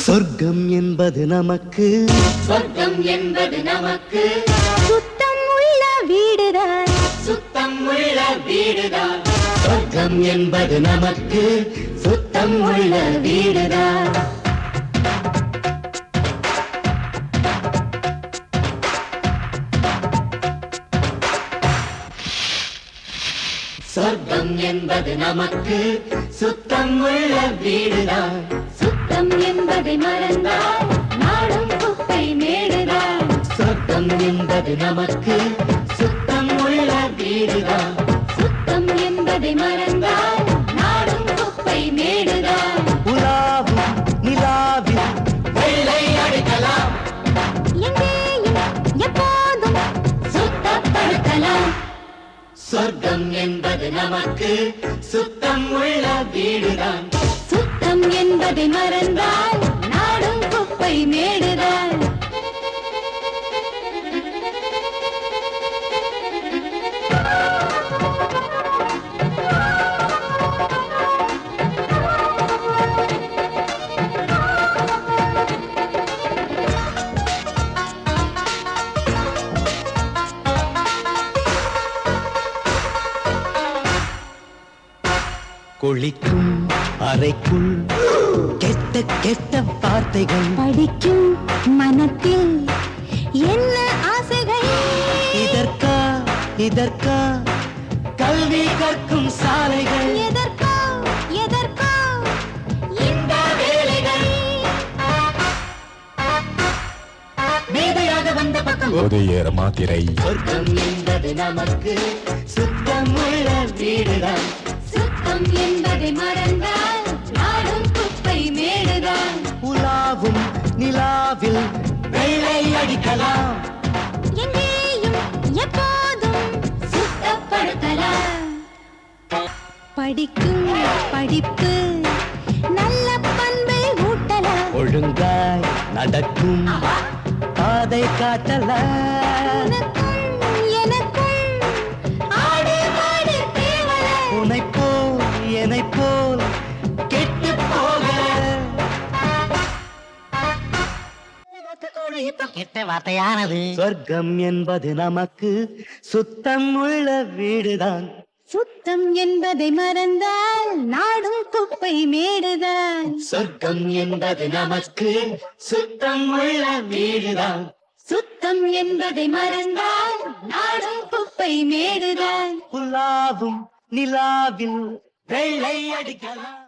சொர்க்கம் என்பது நமக்கு சொர்க்கம் என்பது நமக்கு சுத்தம் உள்ள வீடுதான் சுத்தம் உள்ள வீடுதான் சொர்க்கம் என்பது நமக்கு சுத்தம் உள்ள வீடுதான் சொர்க்கம் என்பது நமக்கு சுத்தம் உள்ள வீடுதான் சுத்தம் என்பதை மறந்தால் நாடும் குப்பை மேடுதான் சொர்க்கம் என்பது நமக்கு சுத்தம் உள்ள வீடுதான் சுத்தம் என்பதை மறந்தால் நாடும் குப்பை மேடுதான் உலாவும் நிலாவில் வெள்ளை அடிக்கலாம் எங்கேயும் எப்போதும் சுத்தப்படுத்தலாம் சொர்க்கம் என்பது நமக்கு சுத்தம் உள்ள வீடுதான் சுத்தம் என்பதை மறந்தால் நாடும் குப்பை மேடுதான் குளிக்கும் அறைக்குள் கெட்ட கெட்ட வார்த்தைகள் படிக்கும் மனத்தில் என்ன ஆசைகள் இதற்கா இதற்கா கல்வி கற்கும் சாலைகள் எதற்கோ எதற்கோ இந்த வேலைகள் மேதையாக வந்த பக்கம் போதையேற மாத்திரை சொர்க்கம் என்பது நமக்கு சுத்தம் உள்ள வீடுதான் சுத்தம் என்பதை மறந்தால் நாடும் குப்பை மேடுதான் உலாவும் நிலாவில் வெள்ளை அடிக்கலாம் எங்கேயும் எப்போதும் சுத்தப்படுத்தலாம் படிக்கும் படிப்பு நல்ல பண்பை ஊட்டலாம் ஒழுங்காய் நடக்கும் பாதை காட்டலாம் உனக்கும் எனக்கும் ஆடு மாடு தேவலை உனைப் போல் என்னைப் போல் கெட்டு போக கெட்ட வார்த்தையானது சொர்க்கம் என்பது நமக்கு சுத்தம் உள்ள வீடுதான் சுத்தம் என்பதை மறந்தால் நாடும் குப்பை மேடுதான் சொர்க்கம் என்பது நமக்கு சுத்தம் உள்ள வீடுதான் சுத்தம் என்பதை மறந்தால் நாடும் குப்பை மேடுதான் உலாவும் நிலாவில் வெள்ளை அடிக்கலாம்